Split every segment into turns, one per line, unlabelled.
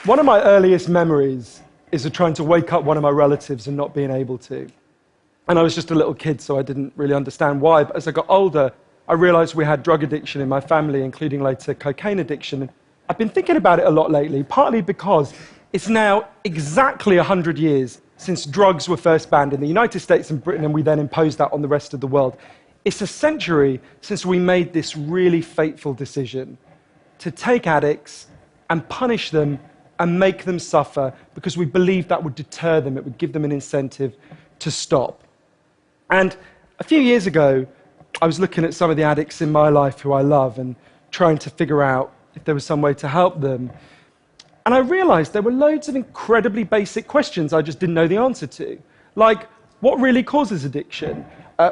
One of my earliest memories is of trying to wake up one of my relatives and not being able to. And I was just a little kid, so I didn't really understand why. But as I got older, I realized we had drug addiction in my family, including later cocaine addiction. And I've been thinking about it a lot lately, partly because it's now exactly 100 years since drugs were first banned in the United States and Britain, and we then imposed that on the rest of the world. It's a century since we made this really fateful decision to take addicts and punish them and make them suffer because we believed that would deter them, it would give them an incentive to stop. And a few years ago, I was looking at some of the addicts in my life who I love and trying to figure out if there was some way to help them. And I realized there were loads of incredibly basic questions I just didn't know the answer to. Like, what really causes addiction?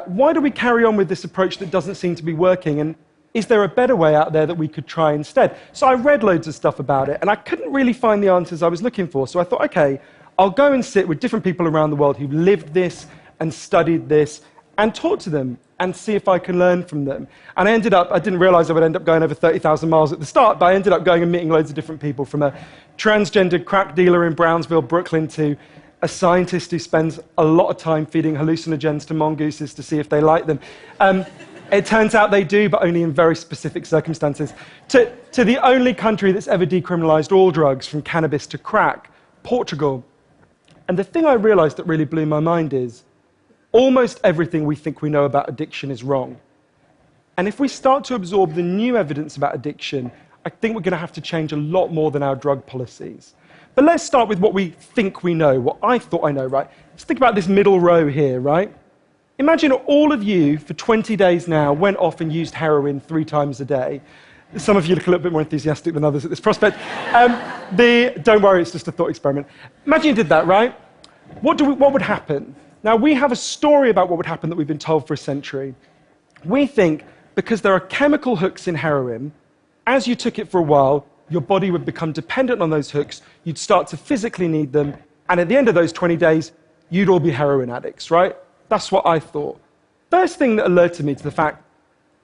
Why do we carry on with this approach that doesn't seem to be working? And is there a better way out there that we could try instead? So I read loads of stuff about it, and I couldn't really find the answers I was looking for. So I thought, okay, I'll go and sit with different people around the world who lived this and studied this and talk to them and see if I can learn from them. And I didn't realize I would end up going over 30,000 miles at the start, but I ended up going and meeting loads of different people, from a transgender crack dealer in Brownsville, Brooklyn, to a scientist who spends a lot of time feeding hallucinogens to mongooses to see if they like them. It turns out they do, but only in very specific circumstances. To the only country that's ever decriminalized all drugs, from cannabis to crack, Portugal. And the thing I realized that really blew my mind is almost everything we think we know about addiction is wrong. And if we start to absorb the new evidence about addiction, I think we're going to have to change a lot more than our drug policies. But let's start with what we think we know, what I thought I know, right? Let's think about this middle row here, right? Imagine all of you, for 20 days now, went off and used heroin 3 times a day. Some of you look a little bit more enthusiastic than others at this prospect. Don't worry, it's just a thought experiment. Imagine you did that, right? What would happen? Now, we have a story about what would happen that we've been told for a century. We think because there are chemical hooks in heroin, as you took it for a while, your body would become dependent on those hooks, you'd start to physically need them, and at the end of those 20 days, you'd all be heroin addicts, right? That's what I thought. First thing that alerted me to the fact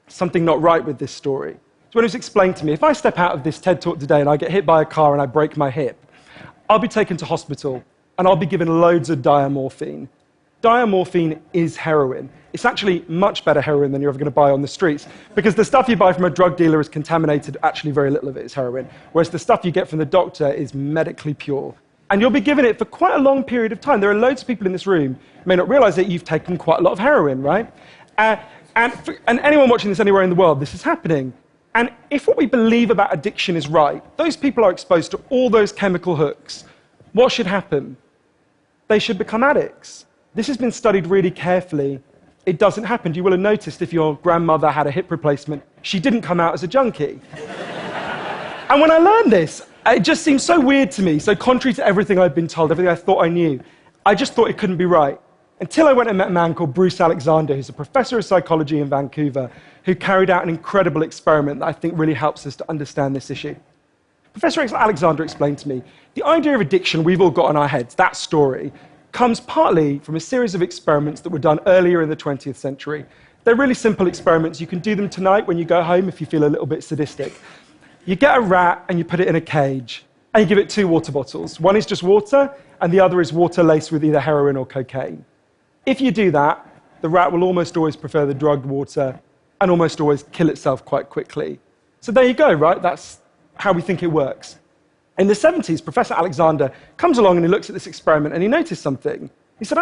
something not right with this story is when it was explained to me, if I step out of this TED Talk today and I get hit by a car and I break my hip, I'll be taken to hospital and I'll be given loads of diamorphine. Diamorphine is heroin. It's actually much better heroin than you're ever going to buy on the streets, because the stuff you buy from a drug dealer is contaminated, actually very little of it is heroin, whereas the stuff you get from the doctor is medically pure. And you'll be given it for quite a long period of time. There are loads of people in this room who may not realize that you've taken quite a lot of heroin, right? And anyone watching this anywhere in the world, this is happening. And if what we believe about addiction is right, those people are exposed to all those chemical hooks. What should happen? They should become addicts. This has been studied really carefully. It doesn't happen. You will have noticed if your grandmother had a hip replacement, she didn't come out as a junkie. And when I learned this, it just seemed so weird to me, so contrary to everything I'd been told, everything I thought I knew. I just thought it couldn't be right. Until I went and met a man called Bruce Alexander, who's a professor of psychology in Vancouver, who carried out an incredible experiment that I think really helps us to understand this issue. Professor Alexander explained to me, the idea of addiction we've all got in our heads, that story, comes partly from a series of experiments that were done earlier in the 20th century. They're really simple experiments. You can do them tonight when you go home if you feel a little bit sadistic. You get a rat and you put it in a cage, and you give it 2 water bottles. One is just water, and the other is water laced with either heroin or cocaine. If you do that, the rat will almost always prefer the drugged water and almost always kill itself quite quickly. So there you go, right? That's how we think it works. In the 70s, Professor Alexander comes along and he looks at this experiment and he noticed something. He said,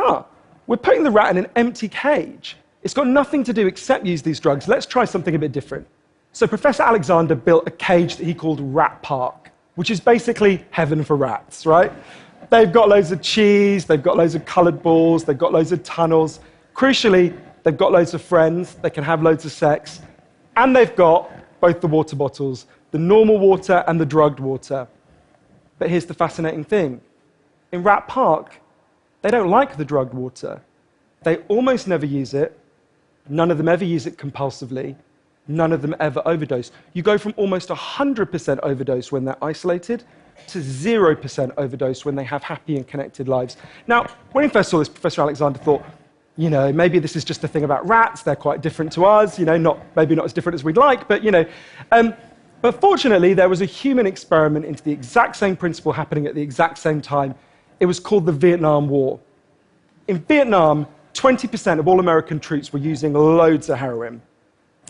we're putting the rat in an empty cage. It's got nothing to do except use these drugs. Let's try something a bit different. So Professor Alexander built a cage that he called Rat Park, which is basically heaven for rats, right? They've got loads of cheese, they've got loads of colored balls, they've got loads of tunnels. Crucially, they've got loads of friends, they can have loads of sex, and they've got both the water bottles, the normal water and the drugged water. But here's the fascinating thing. In Rat Park, they don't like the drugged water. They almost never use it. None of them ever use it compulsively. None of them ever overdose. You go from almost 100% overdose when they're isolated to 0% overdose when they have happy and connected lives. Now, when he first saw this, Professor Alexander thought, maybe this is just a thing about rats. They're quite different to us, maybe not as different as we'd like, but. But fortunately, there was a human experiment into the exact same principle happening at the exact same time. It was called the Vietnam War. In Vietnam, 20% of all American troops were using loads of heroin.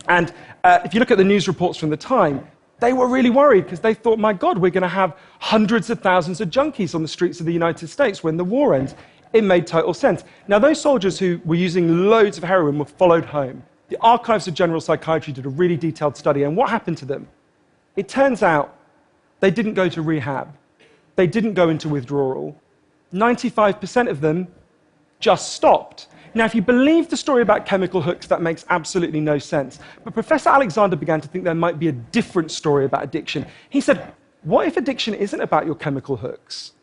And if you look at the news reports from the time, they were really worried because they thought, my God, we're going to have hundreds of thousands of junkies on the streets of the United States when the war ends. It made total sense. Now, those soldiers who were using loads of heroin were followed home. The Archives of General Psychiatry did a really detailed study, and what happened to them? It turns out they didn't go to rehab. They didn't go into withdrawal. 95% of them just stopped. Now, if you believe the story about chemical hooks, that makes absolutely no sense. But Professor Alexander began to think there might be a different story about addiction. He said, what if addiction isn't about your chemical hooks?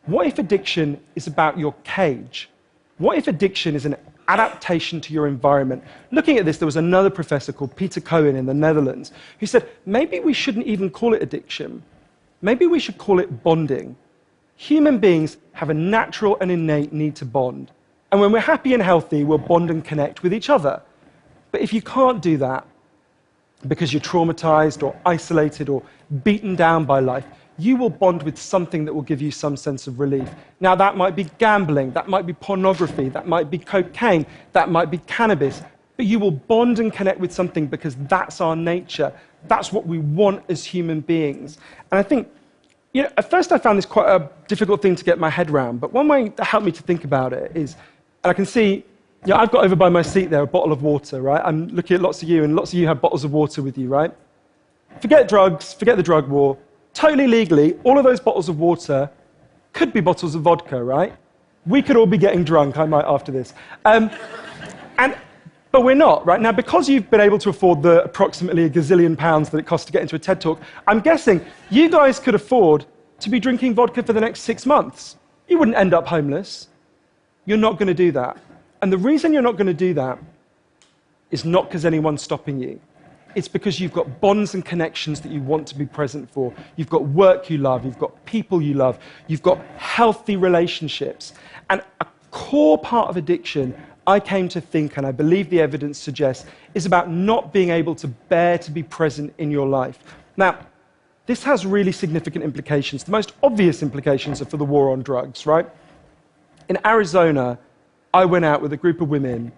What if addiction is about your cage? What if addiction is an adaptation to your environment? Looking at this, there was another professor called Peter Cohen in the Netherlands who said, maybe we shouldn't even call it addiction. Maybe we should call it bonding. Human beings have a natural and innate need to bond. And when we're happy and healthy, we'll bond and connect with each other. But if you can't do that because you're traumatized or isolated or beaten down by life, you will bond with something that will give you some sense of relief. Now, that might be gambling, that might be pornography, that might be cocaine, that might be cannabis, but you will bond and connect with something because that's our nature. That's what we want as human beings. And I think, at first I found this quite a difficult thing to get my head around, but one way that helped me to think about it is, and I can see, I've got over by my seat there a bottle of water, right? I'm looking at lots of you, and lots of you have bottles of water with you, right? Forget drugs, forget the drug war. Totally legally, all of those bottles of water could be bottles of vodka, right? We could all be getting drunk, I might after this. But we're not, right? Now, because you've been able to afford the approximately £1 gazillion that it costs to get into a TED Talk, I'm guessing you guys could afford to be drinking vodka for the next 6 months. You wouldn't end up homeless. You're not going to do that. And the reason you're not going to do that is not because anyone's stopping you. It's because you've got bonds and connections that you want to be present for. You've got work you love. You've got people you love. You've got healthy relationships. And a core part of addiction, I came to think, and I believe the evidence suggests, is about not being able to bear to be present in your life. Now, this has really significant implications. The most obvious implications are for the war on drugs, right? In Arizona, I went out with a group of women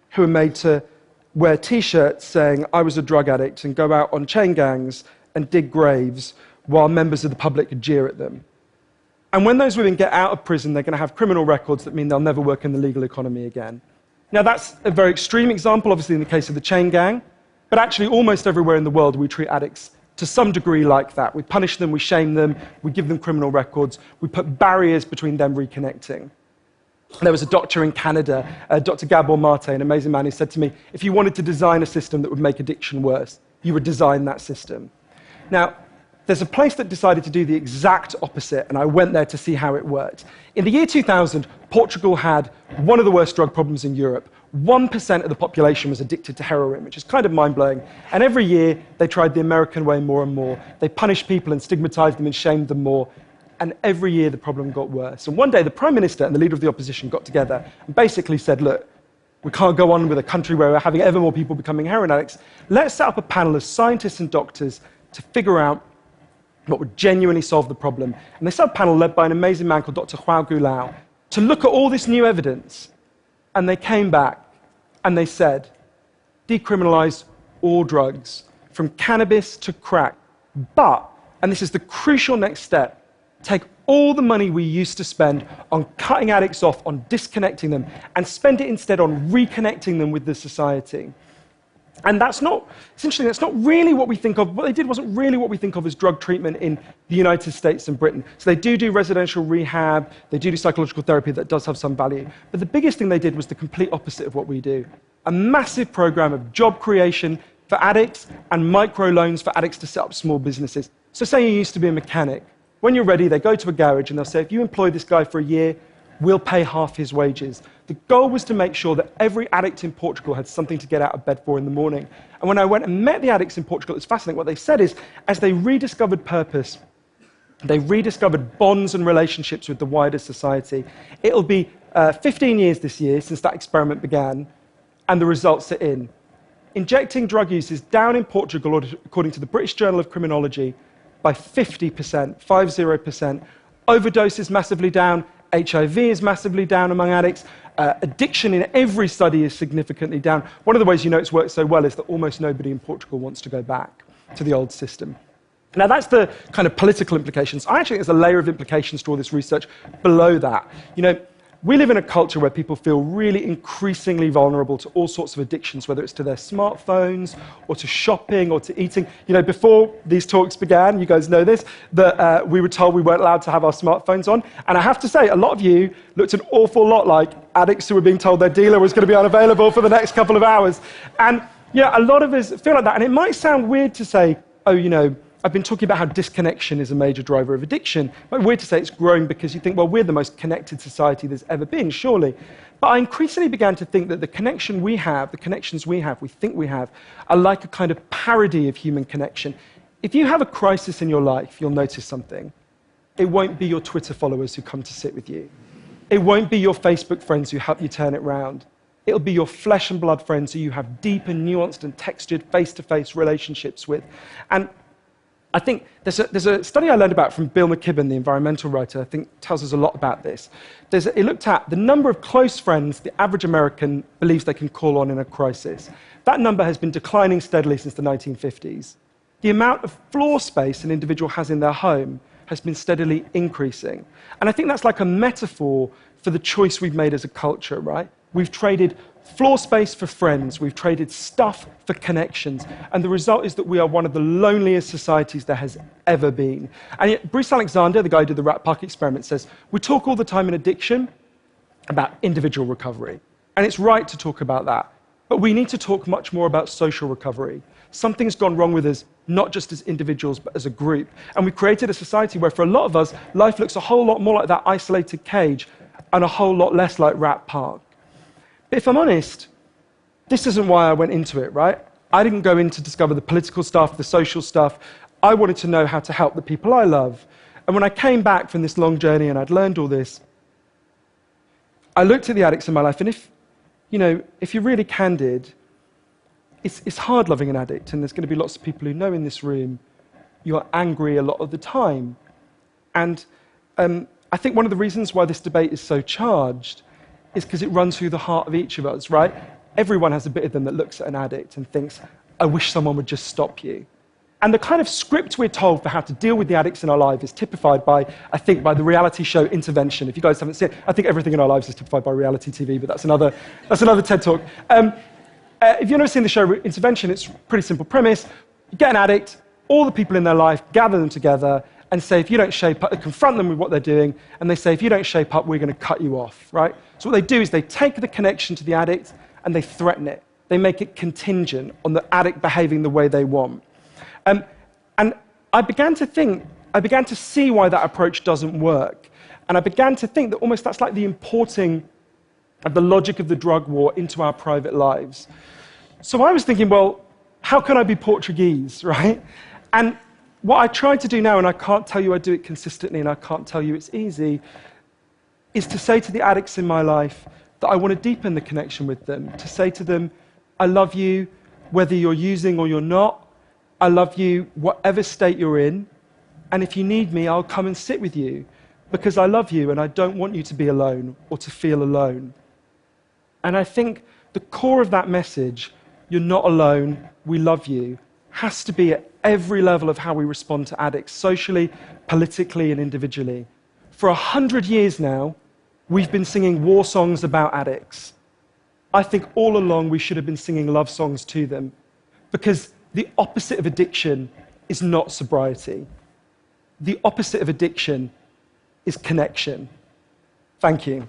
who were made to wear T-shirts saying I was a drug addict and go out on chain gangs and dig graves while members of the public could jeer at them. And when those women get out of prison, they're going to have criminal records that mean they'll never work in the legal economy again. Now, that's a very extreme example, obviously, in the case of the chain gang, but actually almost everywhere in the world we treat addicts to some degree like that. We punish them, we shame them, we give them criminal records, we put barriers between them reconnecting. There was a doctor in Canada, Dr. Gabor Mate, an amazing man, who said to me, if you wanted to design a system that would make addiction worse, you would design that system. Now, there's a place that decided to do the exact opposite, and I went there to see how it worked. In the year 2000, Portugal had one of the worst drug problems in Europe. 1% of the population was addicted to heroin, which is kind of mind-blowing. And every year, they tried the American way more and more. They punished people and stigmatized them and shamed them more. And every year, the problem got worse. And one day, the Prime Minister and the leader of the opposition got together and basically said, look, we can't go on with a country where we're having ever more people becoming heroin addicts. Let's set up a panel of scientists and doctors to figure out what would genuinely solve the problem. And they set up a panel led by an amazing man called Dr. Joao Gulao to look at all this new evidence. And they came back and they said, decriminalize all drugs, from cannabis to crack. But, and this is the crucial next step, take all the money we used to spend on cutting addicts off, on disconnecting them, and spend it instead on reconnecting them with the society. And that's not really what we think of. What they did wasn't really what we think of as drug treatment in the United States and Britain. So they do residential rehab, they do psychological therapy that does have some value. But the biggest thing they did was the complete opposite of what we do. A massive program of job creation for addicts and microloans for addicts to set up small businesses. So say you used to be a mechanic. When you're ready, they go to a garage and they'll say, if you employ this guy for a year, we'll pay half his wages. The goal was to make sure that every addict in Portugal had something to get out of bed for in the morning. And when I went and met the addicts in Portugal, it's fascinating. What they said is, as they rediscovered purpose, they rediscovered bonds and relationships with the wider society. It'll be 15 years this year since that experiment began, and the results are in. injecting drug use is down in Portugal, according to the British Journal of Criminology, by 50%, 50%. Overdose is massively down. HIV is massively down among addicts. Addiction in every study is significantly down. One of the ways you know it's worked so well is that almost nobody in Portugal wants to go back to the old system. Now, that's the kind of political implications. I actually think there's a layer of implications to all this research below that. You know, we live in a culture where people feel really increasingly vulnerable to all sorts of addictions, whether it's to their smartphones or to shopping or to eating. You know, before these talks began, you guys know this, that we were told we weren't allowed to have our smartphones on. And I have to say, a lot of you looked an awful lot like addicts who were being told their dealer was going to be unavailable for the next couple of hours. And yeah, a lot of us feel like that. And it might sound weird to say, oh, you know, I've been talking about how disconnection is a major driver of addiction. It might be weird to say it's growing because you think, well, we're the most connected society there's ever been, surely. But I increasingly began to think that the connections we have, we think we have, are like a kind of parody of human connection. If you have a crisis in your life, you'll notice something. It won't be your Twitter followers who come to sit with you. It won't be your Facebook friends who help you turn it round. It'll be your flesh and blood friends who you have deep and nuanced and textured face-to-face relationships with. And I think there's a study I learned about from Bill McKibben, the environmental writer, I think tells us a lot about this. It looked at the number of close friends the average American believes they can call on in a crisis. That number has been declining steadily since the 1950s. The amount of floor space an individual has in their home has been steadily increasing. And I think that's like a metaphor for the choice we've made as a culture, right? We've traded floor space for friends, we've traded stuff for connections, and the result is that we are one of the loneliest societies there has ever been. And yet, Bruce Alexander, the guy who did the Rat Park experiment, says, we talk all the time in addiction about individual recovery, and it's right to talk about that, but we need to talk much more about social recovery. Something's gone wrong with us, not just as individuals, but as a group. And we've created a society where, for a lot of us, life looks a whole lot more like that isolated cage and a whole lot less like Rat Park. But if I'm honest, this isn't why I went into it, right? I didn't go in to discover the political stuff, the social stuff. I wanted to know how to help the people I love. And when I came back from this long journey and I'd learned all this, I looked at the addicts in my life, and if you're really candid, it's hard loving an addict, and there's going to be lots of people who know in this room you're angry a lot of the time. And I think one of the reasons why this debate is so charged is because it runs through the heart of each of us, right? Everyone has a bit of them that looks at an addict and thinks, I wish someone would just stop you. And the kind of script we're told for how to deal with the addicts in our lives is typified by, I think, by the reality show Intervention. If you guys haven't seen it, I think everything in our lives is typified by reality TV, but that's another TED Talk. If you've never seen the show Intervention, it's a pretty simple premise. You get an addict, all the people in their life, gather them together, and say, if you don't shape up, confront them with what they're doing, and they say, if you don't shape up, we're going to cut you off, right? So what they do is they take the connection to the addict and they threaten it. They make it contingent on the addict behaving the way they want. And I began to see why that approach doesn't work. And I began to think that almost that's like the importing of the logic of the drug war into our private lives. So I was thinking, well, how can I be Portuguese, right? And what I try to do now, and I can't tell you I do it consistently, and I can't tell you it's easy, is to say to the addicts in my life that I want to deepen the connection with them, to say to them, I love you whether you're using or you're not. I love you whatever state you're in, and if you need me, I'll come and sit with you, because I love you and I don't want you to be alone or to feel alone. And I think the core of that message, you're not alone, we love you, has to be at every level of how we respond to addicts, socially, politically, and individually. For 100 years now, we've been singing war songs about addicts. I think all along we should have been singing love songs to them, because the opposite of addiction is not sobriety. The opposite of addiction is connection. Thank you.